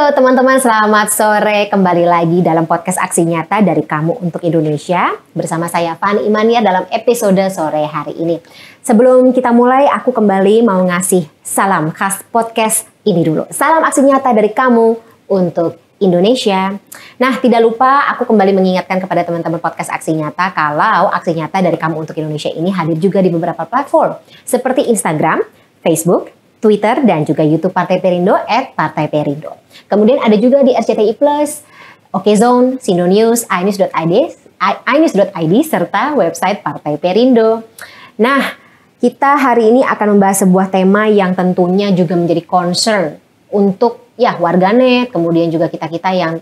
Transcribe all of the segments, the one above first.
Halo teman-teman, selamat sore. Kembali lagi dalam podcast Aksi Nyata dari Kamu untuk Indonesia. Bersama saya Fani Imania dalam episode sore hari ini. Sebelum kita mulai, aku kembali mau ngasih salam khas podcast ini dulu. Salam Aksi Nyata dari Kamu untuk Indonesia. Nah, tidak lupa aku kembali mengingatkan kepada teman-teman podcast Aksi Nyata kalau Aksi Nyata dari Kamu untuk Indonesia ini hadir juga di beberapa platform seperti Instagram, Facebook, Twitter, dan juga YouTube Partai Perindo @partaiperindo. Kemudian ada juga di RCTI Plus, Okezone, Sindo News, iNews.id, serta website Partai Perindo. Nah, kita hari ini akan membahas sebuah tema yang tentunya juga menjadi concern untuk warganet, kemudian juga kita-kita yang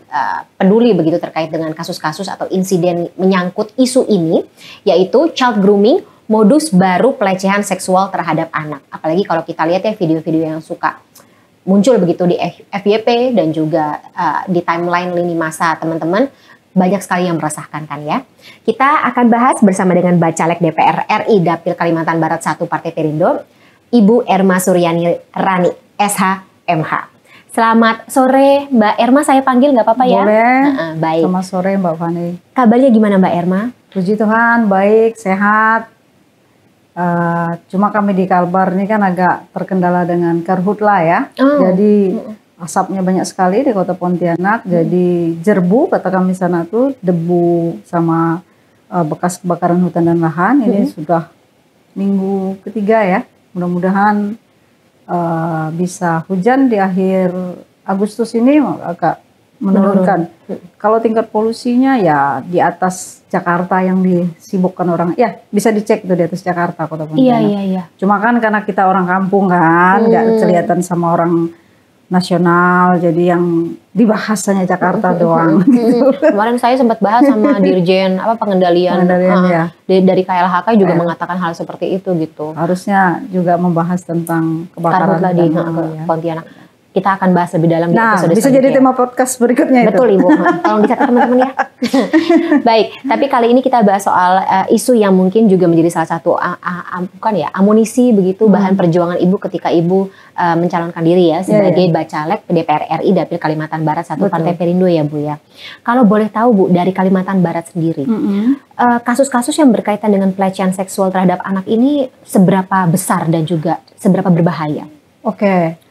peduli begitu terkait dengan kasus-kasus atau insiden menyangkut isu ini, yaitu child grooming, modus baru pelecehan seksual terhadap anak. Apalagi kalau kita lihat ya video-video yang suka muncul begitu di FYP dan juga di timeline lini masa teman-teman, banyak sekali yang meresahkan kan ya. Kita akan bahas bersama dengan Bacalek DPR RI Dapil Kalimantan Barat 1 Partai Perindo, Ibu Erma Suryani Rani, SH, MH. Selamat sore Mbak Erma, saya panggil nggak apa-apa ya? Boleh. Baik. Selamat sore Mbak Fani. Kabarnya gimana Mbak Erma? Puji Tuhan, baik, sehat. Cuma kami di Kalbar ini kan agak terkendala dengan karhutla ya. Jadi asapnya banyak sekali di kota Pontianak. Jadi jerbu kata kami sana tuh, debu sama bekas kebakaran hutan dan lahan. Ini sudah minggu ketiga ya. Mudah-mudahan bisa hujan di akhir Agustus ini agak menurunkan. Kalau tingkat polusinya ya di atas Jakarta yang disibukkan orang, ya bisa dicek tuh di atas Jakarta kota Pontianak. Iya. Cuma kan karena kita orang kampung kan, nggak kelihatan sama orang nasional, jadi yang dibahasanya Jakarta doang. Gitu. Kemarin saya sempat bahas sama Dirjen pengendalian ya. Dari KLHK juga mengatakan hal seperti itu gitu. Harusnya juga membahas tentang kebakaran di Pontianak. Kita akan bahas lebih dalam di episode bisa jadi tema podcast berikutnya. Betul Ibu, tolong dicatat teman-teman ya. Baik, tapi kali ini kita bahas soal isu yang mungkin juga menjadi salah satu amunisi begitu bahan perjuangan Ibu ketika Ibu mencalonkan diri ya sebagai Bacalek DPR RI Dapil Kalimantan Barat 1 Partai Perindo ya Bu ya. Kalau boleh tahu Bu, dari Kalimantan Barat sendiri, kasus-kasus yang berkaitan dengan pelecehan seksual terhadap anak ini seberapa besar dan juga seberapa berbahaya? Oke.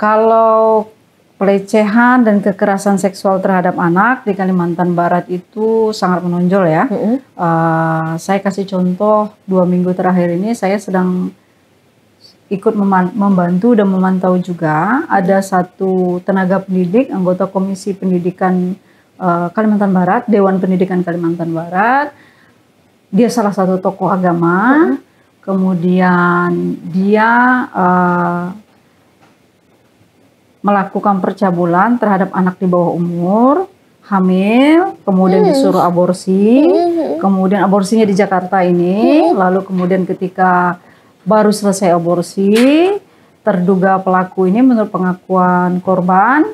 Kalau pelecehan dan kekerasan seksual terhadap anak di Kalimantan Barat itu sangat menonjol ya. Saya kasih contoh 2 minggu terakhir ini saya sedang ikut membantu dan memantau juga. Ada satu tenaga pendidik, anggota Komisi Pendidikan Kalimantan Barat, Dewan Pendidikan Kalimantan Barat. Dia salah satu tokoh agama. Kemudian dia melakukan percabulan terhadap anak di bawah umur, hamil, kemudian disuruh aborsi, kemudian aborsinya di Jakarta ini, lalu kemudian ketika baru selesai aborsi, terduga pelaku ini menurut pengakuan korban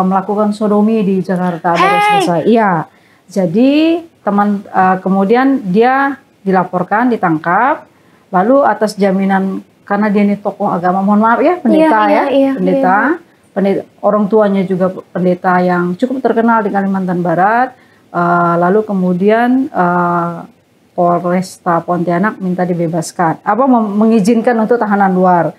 melakukan sodomi di Jakarta baru selesai. Iya, jadi kemudian dia dilaporkan, ditangkap, lalu atas jaminan karena dia ini tokoh agama, mohon maaf ya, pendeta pendeta. Orang tuanya juga pendeta yang cukup terkenal di Kalimantan Barat. Lalu kemudian Polresta Pontianak minta dibebaskan, mengizinkan untuk tahanan luar.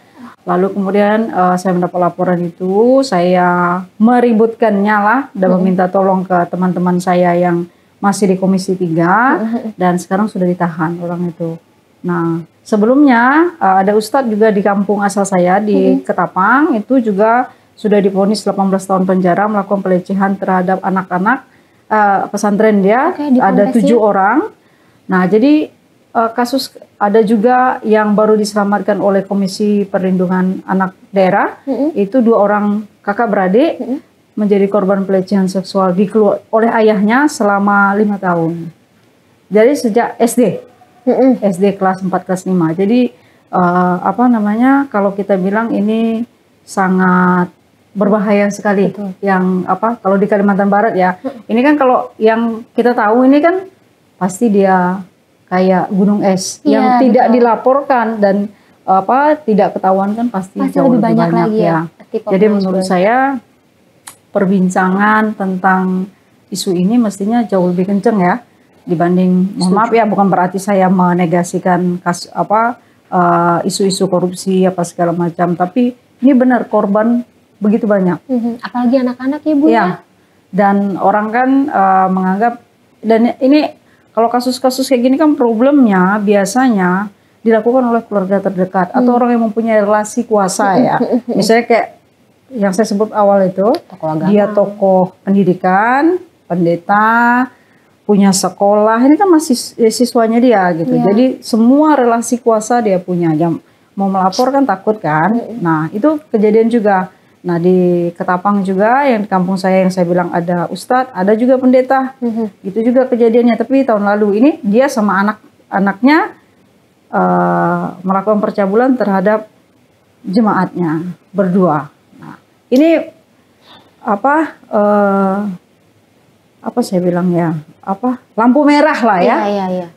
Lalu kemudian saya mendapat laporan itu, saya meributkannya lah dan meminta tolong ke teman-teman saya yang masih di Komisi 3 dan sekarang sudah ditahan orang itu. Nah, sebelumnya ada ustadz juga di kampung asal saya di Ketapang, itu juga sudah divonis 18 tahun penjara melakukan pelecehan terhadap anak-anak pesantren dia. Ada 7 orang. Nah, jadi kasus ada juga yang baru diselamatkan oleh Komisi Perlindungan Anak Daerah. Itu 2 orang kakak beradik menjadi korban pelecehan seksual oleh ayahnya selama 5 tahun. Jadi sejak SD. SD kelas 4 kelas 5. Jadi kalau kita bilang ini sangat berbahaya sekali. Yang kalau di Kalimantan Barat ya. Ini kan kalau yang kita tahu ini kan pasti dia kayak gunung es yang tidak dilaporkan dan tidak ketahuan kan pasti jauh lebih banyak ya. Jadi menurut saya perbincangan tentang isu ini mestinya jauh lebih kenceng ya dibanding, mohon maaf ya, bukan berarti saya menegasikan isu-isu korupsi apa segala macam, tapi ini benar korban begitu banyak. Apalagi anak-anak ya Bu ya. Dan orang kan menganggap, dan ini kalau kasus-kasus kayak gini kan problemnya biasanya dilakukan oleh keluarga terdekat atau orang yang mempunyai relasi kuasa ya. Misalnya kayak yang saya sebut awal itu, dia tokoh pendidikan, pendeta, punya sekolah, ini kan masih siswanya dia gitu. Jadi semua relasi kuasa dia punya. Mau melapor kan takut kan. Nah itu kejadian juga. Nah di Ketapang juga, yang di kampung saya yang saya bilang ada ustadz, ada juga pendeta. Itu juga kejadiannya. Tapi tahun lalu ini dia sama anak-anaknya melakukan percabulan terhadap jemaatnya berdua. Nah ini apa saya bilang ya, lampu merah lah ya.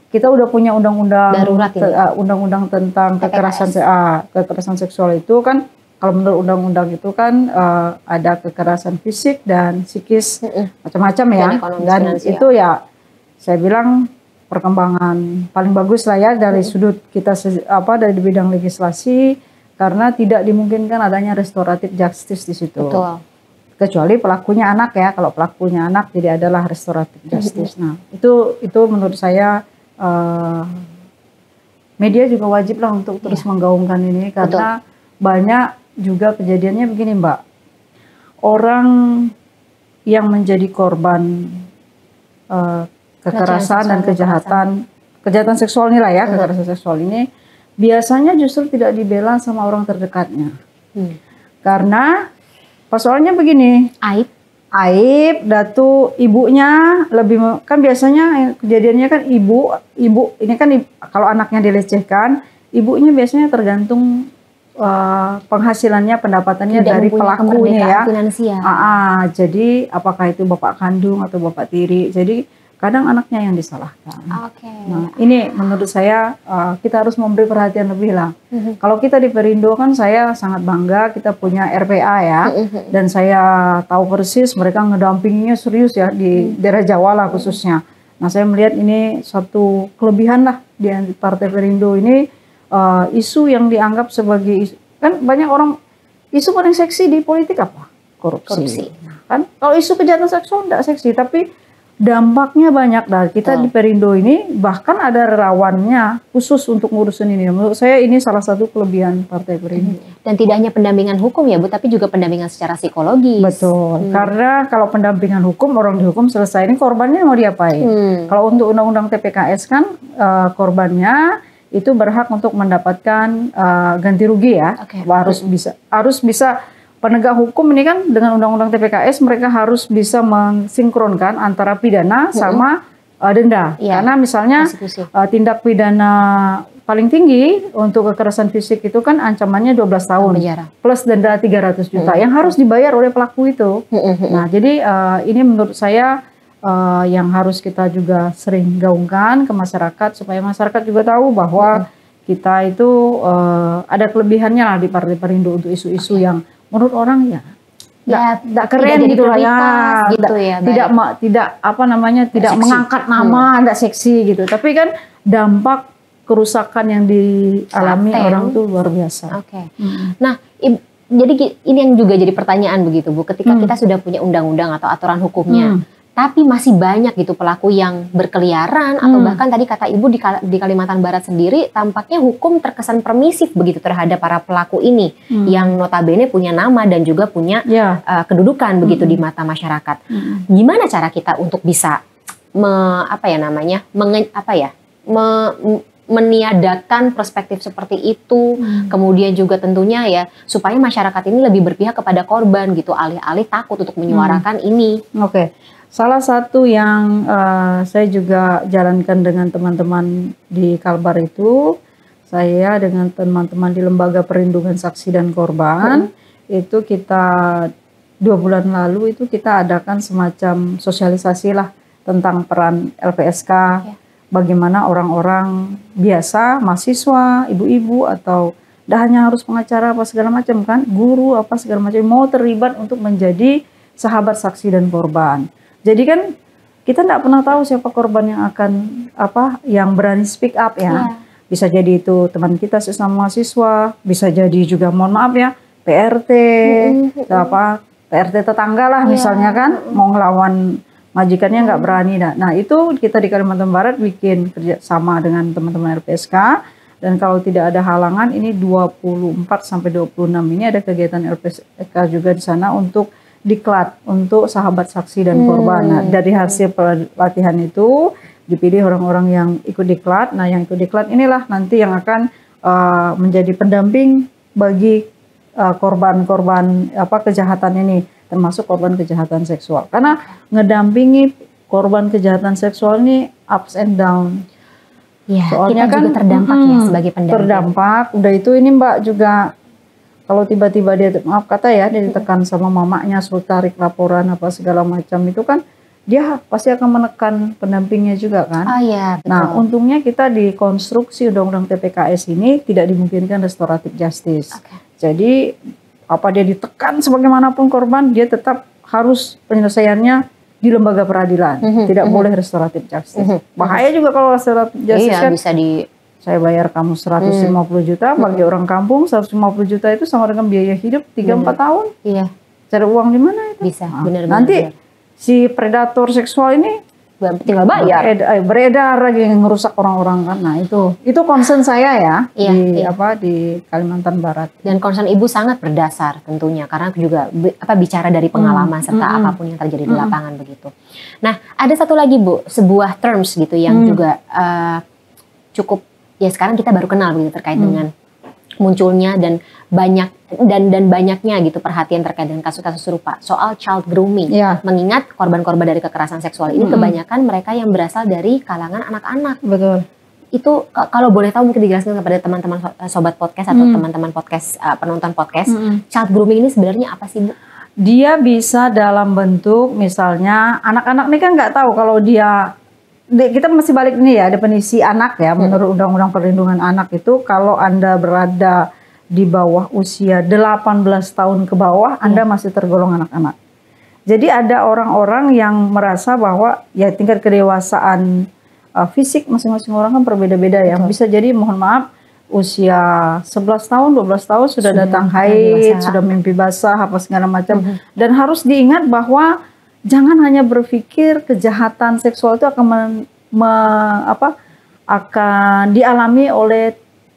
Kita udah punya undang-undang darurat undang-undang tentang kekerasan seksual itu kan, kalau menurut undang-undang itu kan ada kekerasan fisik dan psikis macam-macam ya. Dan itu ya saya bilang perkembangan paling bagus lah ya dari sudut kita dari bidang legislasi, karena tidak dimungkinkan adanya restoratif justice di situ. Betul. Kecuali pelakunya anak ya. Kalau pelakunya anak jadi adalah restoratif justice. Nah itu menurut saya media juga wajib lah untuk terus menggaungkan ini, karena banyak juga kejadiannya begini Mbak, orang yang menjadi korban kekerasan dan kejahatan seksual ini lah ya, kekerasan seksual ini biasanya justru tidak dibela sama orang terdekatnya. Karena persoalannya begini, aib, datu ibunya lebih, kan biasanya kejadiannya kan ibu ini kan kalau anaknya dilecehkan, ibunya biasanya tergantung penghasilannya, pendapatannya tidak dari pelakunya ya. Jadi apakah itu bapak kandung atau bapak tiri, jadi kadang anaknya yang disalahkan. Nah ini menurut saya kita harus memberi perhatian lebih lah. Kalau kita di Perindo kan saya sangat bangga kita punya RPA ya, dan saya tahu persis mereka ngedampinginya serius ya di daerah Jawa lah khususnya. Nah saya melihat ini suatu kelebihan lah di Partai Perindo ini, isu yang dianggap sebagai, kan banyak orang isu paling seksi di politik apa? Korupsi. Nah, kan kalau isu kejahatan seksual tidak seksi, tapi dampaknya banyak. Dari kita di Perindo ini bahkan ada relawannya khusus untuk ngurusin ini. Menurut saya ini salah satu kelebihan Partai Perindo. Dan tidak hanya pendampingan hukum ya Bu, tapi juga pendampingan secara psikologis. Betul. Karena kalau pendampingan hukum, orang dihukum selesai, ini korbannya mau diapain? Kalau untuk undang-undang TPKS kan korbannya itu berhak untuk mendapatkan ganti rugi ya. Harus bisa penegak hukum ini kan dengan undang-undang TPKS mereka harus bisa mensinkronkan antara pidana sama denda. Karena misalnya tindak pidana paling tinggi untuk kekerasan fisik itu kan ancamannya 12 tahun plus denda 300 juta yang harus dibayar oleh pelaku itu. Nah, jadi ini menurut saya yang harus kita juga sering gaungkan ke masyarakat supaya masyarakat juga tahu bahwa kita itu ada kelebihannya lah di Partai Perindo untuk isu-isu yang menurut orang ya tidak keren gitu lah ya, tidak mengangkat nama, tidak seksi gitu. Tapi kan dampak kerusakan yang dialami orang itu luar biasa. Nah, jadi ini yang juga jadi pertanyaan begitu Bu, ketika kita sudah punya undang-undang atau aturan hukumnya, tapi masih banyak gitu pelaku yang berkeliaran, atau bahkan tadi kata Ibu di Kalimantan Barat sendiri tampaknya hukum terkesan permisif begitu terhadap para pelaku ini yang notabene punya nama dan juga punya kedudukan begitu di mata masyarakat. Gimana cara kita untuk bisa meniadakan perspektif seperti itu, kemudian juga tentunya ya supaya masyarakat ini lebih berpihak kepada korban gitu, alih-alih takut untuk menyuarakan ini. Salah satu yang saya juga jalankan dengan teman-teman di Kalbar itu, saya dengan teman-teman di Lembaga Perlindungan Saksi dan Korban, itu kita 2 bulan lalu itu kita adakan semacam sosialisasi lah tentang peran LPSK, bagaimana orang-orang biasa, mahasiswa, ibu-ibu atau dah hanya harus pengacara apa segala macam kan, guru apa segala macam mau terlibat untuk menjadi sahabat saksi dan korban. Jadi kan kita tidak pernah tahu siapa korban yang akan yang berani speak up ya. Bisa jadi itu teman kita sesama mahasiswa, bisa jadi juga mohon maaf ya PRT, PRT tetangga lah misalnya kan mau ngelawan majikannya nggak berani. Nah itu kita di Kalimantan Barat bikin kerja sama dengan teman-teman LPSK. Dan kalau tidak ada halangan ini 24 sampai 26 ini ada kegiatan LPSK juga di sana untuk diklat untuk sahabat saksi dan korban. Nah, dari hasil pelatihan itu dipilih orang-orang yang ikut diklat. Nah, yang ikut diklat inilah nanti yang akan menjadi pendamping bagi korban-korban kejahatan ini, termasuk korban kejahatan seksual. Karena ngedampingi korban kejahatan seksual ini ups and down. Ya, soalnya kita kan juga terdampak ya sebagai pendamping. Terdampak. Udah itu ini Mbak juga kalau tiba-tiba dia maaf kata ya dia ditekan sama mamanya suruh tarik laporan apa segala macam itu kan dia pasti akan menekan pendampingnya juga kan. Oh iya, betul. Nah, untungnya kita di konstruksi Undang-Undang TPKS ini tidak dimungkinkan restoratif justice. Jadi apa dia ditekan sebagaimanapun korban dia tetap harus penyelesaiannya di lembaga peradilan. Tidak boleh restoratif justice. Bahaya juga kalau restoratif justice kan bisa saya bayar kamu 150 juta, bagi orang kampung 150 juta itu sama dengan biaya hidup 3-4 tahun. Iya. Cari uang di mana itu? Bisa, benar-benar. Nanti si predator seksual ini tinggal bayar. Beredar lagi ngerusak orang-orang kan. Nah itu concern saya ya di Kalimantan Barat. Dan concern Ibu sangat berdasar tentunya karena juga bicara dari pengalaman serta apapun yang terjadi di lapangan begitu. Nah ada satu lagi Bu, sebuah terms gitu yang juga cukup ya sekarang kita baru kenal begitu terkait dengan munculnya dan banyaknya gitu perhatian terkait dengan kasus-kasus serupa soal child grooming. Mengingat korban-korban dari kekerasan seksual ini kebanyakan mereka yang berasal dari kalangan anak-anak. Betul. Itu kalau boleh tahu mungkin dijelaskan kepada teman-teman sobat podcast atau teman-teman podcast penonton podcast, child grooming ini sebenarnya apa sih Bu? Dia bisa dalam bentuk misalnya anak-anak ini kan nggak tahu kalau kita masih balik ini ya definisi anak ya menurut Undang-Undang Perlindungan Anak itu kalau Anda berada di bawah usia 18 tahun ke bawah Anda masih tergolong anak-anak. Jadi ada orang-orang yang merasa bahwa ya tingkat kedewasaan fisik masing-masing orang kan berbeda-beda ya. Bisa jadi mohon maaf usia 11 tahun, 12 tahun sudah datang haid, sudah mimpi basah apa segala macam dan harus diingat bahwa jangan hanya berpikir kejahatan seksual itu akan akan dialami oleh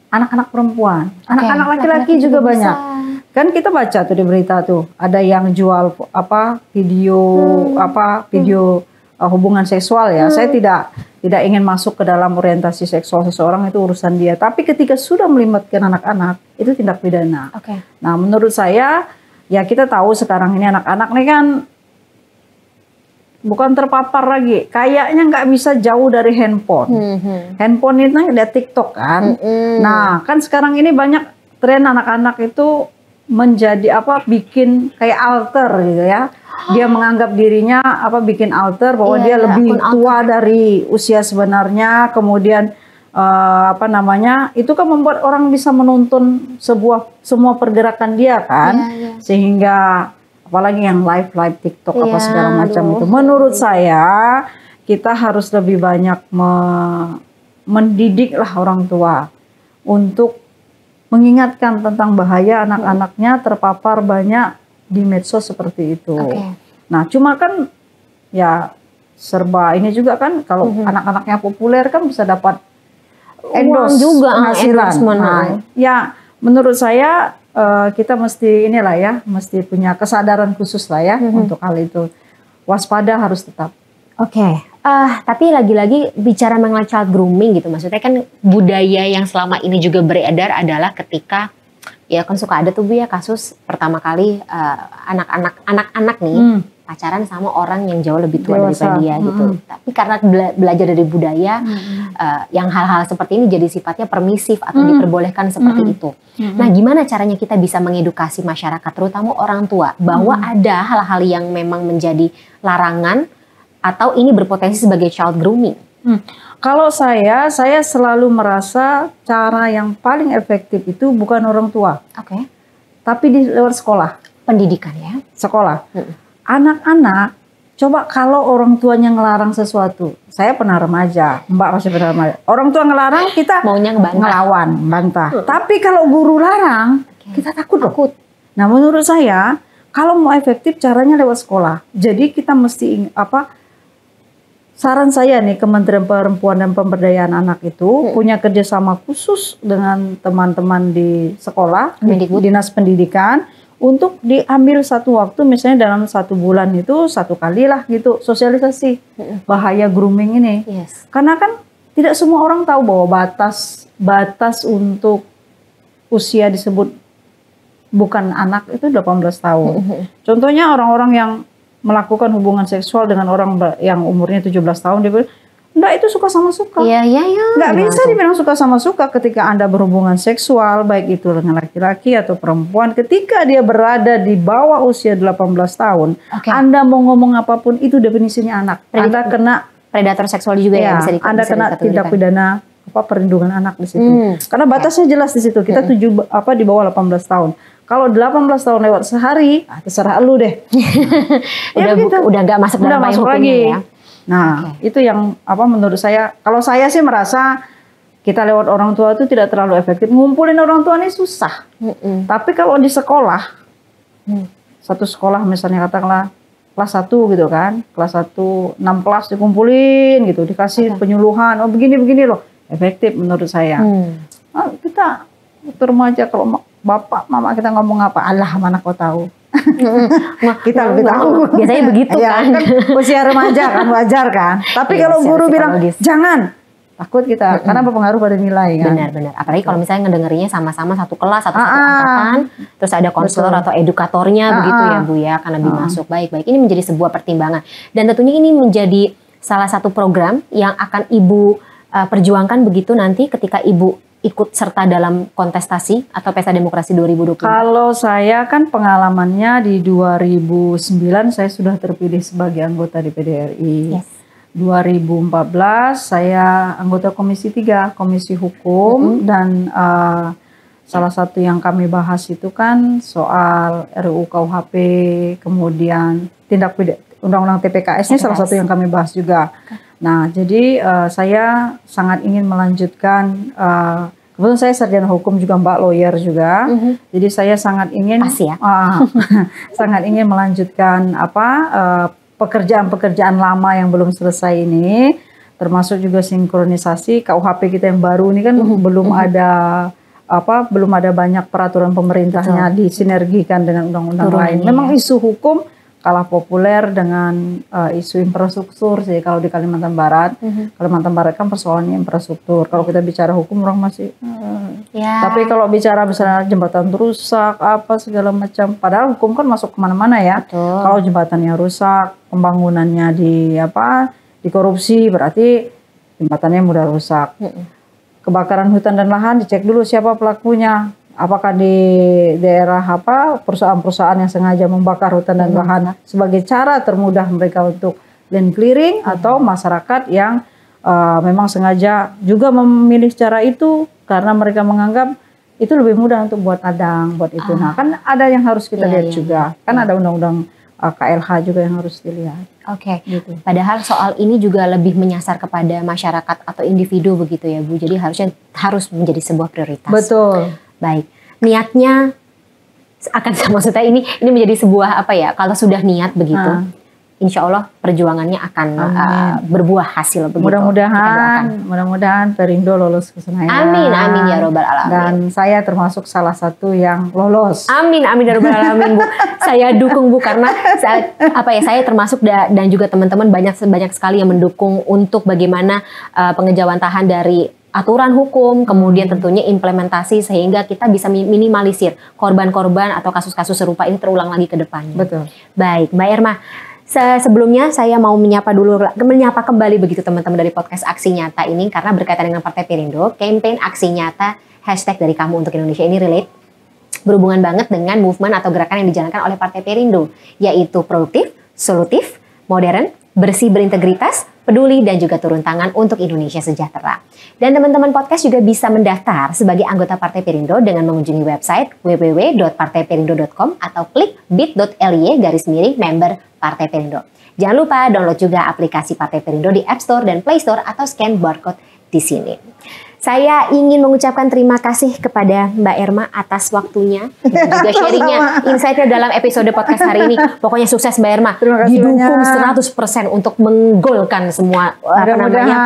anak-anak perempuan, anak-anak laki-laki juga banyak. Kan kita baca tuh di berita tuh, ada yang jual video hubungan seksual ya. Saya tidak ingin masuk ke dalam orientasi seksual seseorang, itu urusan dia. Tapi ketika sudah melibatkan anak-anak, itu tindak pidana. Nah, menurut saya ya kita tahu sekarang ini anak-anak nih kan bukan terpapar lagi, kayaknya nggak bisa jauh dari handphone. Handphone itu ada TikTok kan. Nah, kan sekarang ini banyak tren anak-anak itu menjadi bikin kayak alter gitu ya. Dia menganggap dirinya bikin alter bahwa dia lebih tua dari usia sebenarnya. Kemudian itu kan membuat orang bisa menonton semua pergerakan dia kan. Sehingga apalagi yang live TikTok segala macam itu. Menurut saya kita harus lebih banyak mendidik lah orang tua untuk mengingatkan tentang bahaya anak-anaknya terpapar banyak di medsos seperti itu. Nah, cuma kan ya serba ini juga kan kalau anak-anaknya populer kan bisa dapat endorse juga penghasilan. Nah, ya menurut saya kita mesti mesti punya kesadaran khusus lah ya untuk hal itu. Waspada harus tetap. Tapi lagi-lagi bicara mengenai child grooming gitu, maksudnya kan budaya yang selama ini juga beredar adalah ketika ya kan suka ada tuh Bu ya kasus pertama kali anak-anak nih pacaran sama orang yang jauh lebih tua daripada dia gitu. Tapi karena belajar dari budaya yang hal-hal seperti ini jadi sifatnya permisif atau diperbolehkan seperti itu. Nah, gimana caranya kita bisa mengedukasi masyarakat terutama orang tua bahwa ada hal-hal yang memang menjadi larangan atau ini berpotensi sebagai child grooming? Kalau saya selalu merasa cara yang paling efektif itu bukan orang tua. Tapi di lewat sekolah. Pendidikan ya? Sekolah. anak-anak, coba kalau orang tuanya ngelarang sesuatu. Saya pernah remaja, Mbak masih pernah remaja. Orang tua ngelarang, kita maunya ngelawan, bantah. Tapi kalau guru larang, kita takut loh. Nah, menurut saya kalau mau efektif caranya lewat sekolah. Jadi kita mesti saran saya nih, Kementerian Perempuan dan Pemberdayaan Anak itu punya kerjasama khusus dengan teman-teman di sekolah, dinas pendidikan, untuk diambil satu waktu, misalnya dalam 1 bulan itu 1 kali lah gitu, sosialisasi bahaya grooming ini. Karena kan tidak semua orang tahu bahwa batas untuk usia disebut bukan anak itu 18 tahun. Contohnya orang-orang yang melakukan hubungan seksual dengan orang yang umurnya 17 tahun, dia bilang, enggak, itu suka sama suka. Iya. Enggak bisa dibilang suka sama suka ketika Anda berhubungan seksual, baik itu dengan laki-laki atau perempuan, ketika dia berada di bawah usia 18 tahun, Anda mau ngomong apapun, itu definisinya anak. Anda kena predator seksual juga ya, bisa Anda kena tindak pidana perlindungan anak di situ. Karena batasnya jelas di situ. Kita di bawah 18 tahun. Kalau 18 tahun lewat sehari, terserah lu deh. udah nggak masuk dalam payung hukumnya ya. Nah, itu yang menurut saya. Kalau saya sih merasa kita lewat orang tua itu tidak terlalu efektif. Ngumpulin orang tua ini susah. Tapi kalau di sekolah, satu sekolah misalnya katakanlah kelas 1 gitu kan, kelas 1 6 kelas dikumpulin gitu, dikasih penyuluhan, begini loh, efektif menurut saya. Kita remaja kalau bapak mama kita ngomong apa, alah mana kau tahu. Kita lebih tahu. Biasanya begitu kan. Usia remaja kan, wajar kan. Tapi kalau guru bilang jangan, takut kita karena berpengaruh pada nilai kan. Benar. Apalagi kalau misalnya ngedengerinnya sama-sama satu kelas atau satu angkatan, terus ada konselor atau edukatornya begitu ya Bu ya, karena lebih masuk. Baik. Ini menjadi sebuah pertimbangan. Dan tentunya ini menjadi salah satu program yang akan Ibu perjuangkan begitu nanti ketika Ibu ikut serta dalam kontestasi atau Pesta Demokrasi 2020? Kalau saya kan pengalamannya di 2009 saya sudah terpilih sebagai anggota DPD RI. 2014 saya anggota Komisi 3, Komisi Hukum, dan salah satu yang kami bahas itu kan soal RUU KUHP, kemudian tindak pidana Undang-Undang TPKS ini salah satu yang kami bahas juga. Nah, jadi saya sangat ingin melanjutkan, kebetulan saya sarjana hukum juga, Mbak lawyer juga. Jadi saya sangat ingin sangat ingin melanjutkan pekerjaan-pekerjaan lama yang belum selesai ini, termasuk juga sinkronisasi KUHP kita yang baru ini kan belum ada banyak peraturan pemerintahnya disinergikan dengan undang-undang lain. Memang isu hukum kalah populer dengan isu infrastruktur sih kalau di Kalimantan Barat. Kalimantan Barat kan persoalannya infrastruktur. Kalau kita bicara hukum orang masih tapi kalau bicara misalnya jembatan rusak apa segala macam, padahal hukum kan masuk kemana-mana ya. Kalau jembatannya rusak, pembangunannya dikorupsi, berarti jembatannya mudah rusak. Kebakaran hutan dan lahan, dicek dulu siapa pelakunya. Apakah di daerah perusahaan-perusahaan yang sengaja membakar hutan dan lahan sebagai cara termudah mereka untuk land clearing, atau masyarakat yang memang sengaja juga memilih cara itu karena mereka menganggap itu lebih mudah untuk buat ladang, buat itu. Nah, kan ada yang harus kita lihat juga. Kan ada undang-undang KLH juga yang harus dilihat. Gitu. Padahal soal ini juga lebih menyasar kepada masyarakat atau individu begitu ya Bu. Jadi harus menjadi sebuah prioritas. Betul. Baik, niatnya akan maksudnya ini menjadi sebuah kalau sudah niat begitu, insya Allah perjuangannya akan berbuah hasil begitu. Mudah-mudahan Perindo lolos ke Senayan. Amin ya robbal alamin. Dan saya termasuk salah satu yang lolos. Amin ya robbal alamin Bu. Saya dukung Bu, karena saya termasuk dan juga teman-teman banyak sekali yang mendukung untuk bagaimana pengejawantahan dari aturan hukum, kemudian tentunya implementasi sehingga kita bisa minimalisir korban-korban atau kasus-kasus serupa ini terulang lagi ke depannya. Betul. Baik, Mbak Irma. Sebelumnya saya mau menyapa kembali begitu teman-teman dari podcast Aksi Nyata ini, karena berkaitan dengan Partai Perindo, campaign Aksi Nyata #dari Kamu untuk Indonesia ini berhubungan banget dengan movement atau gerakan yang dijalankan oleh Partai Perindo, yaitu produktif, solutif, modern, bersih berintegritas, peduli dan juga turun tangan untuk Indonesia sejahtera. Dan teman-teman podcast juga bisa mendaftar sebagai anggota Partai Perindo dengan mengunjungi website www.partaiperindo.com atau klik bit.ly/member Partai Perindo. Jangan lupa download juga aplikasi Partai Perindo di App Store dan Play Store atau scan barcode di sini. Saya ingin mengucapkan terima kasih kepada Mbak Erma atas waktunya dan juga sharingnya, insight-nya dalam episode podcast hari ini. Pokoknya sukses Mbak Erma, didukung 100% untuk menggolkan semua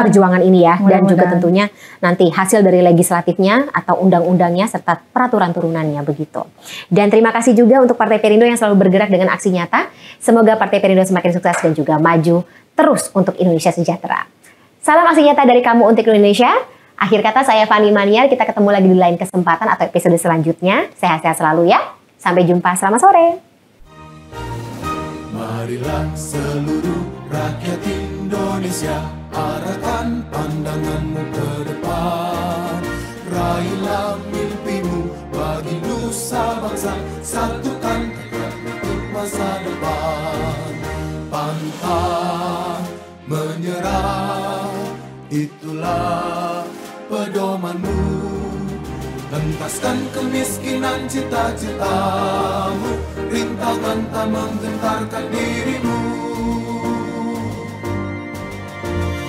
perjuangan ini ya. Dan juga tentunya nanti hasil dari legislatifnya atau undang-undangnya serta peraturan turunannya begitu. Dan terima kasih juga untuk Partai Perindo yang selalu bergerak dengan aksi nyata. Semoga Partai Perindo semakin sukses dan juga maju terus untuk Indonesia sejahtera. Salam aksi nyata dari kamu untuk Indonesia. Akhir kata saya Fani Maniar, kita ketemu lagi di lain kesempatan atau episode selanjutnya. Sehat-sehat selalu ya. Sampai jumpa, selamat sore. Marilah seluruh rakyat Indonesia, arahkan pandanganmu ke depan. Raihlah mimpimu bagi nusa bangsa, satukan tekad untuk masa depan. Pantang menyerah, itulah pedomanmu. Hentaskan kemiskinan cita-citamu, rintangan tak menggentarkan dirimu.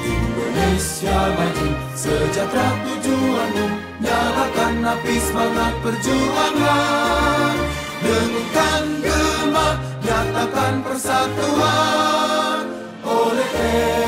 Indonesia maju, sejahtera tujuanmu, nyalakan api semangat perjuangan. Dengungkan gema, nyatakan persatuan oleh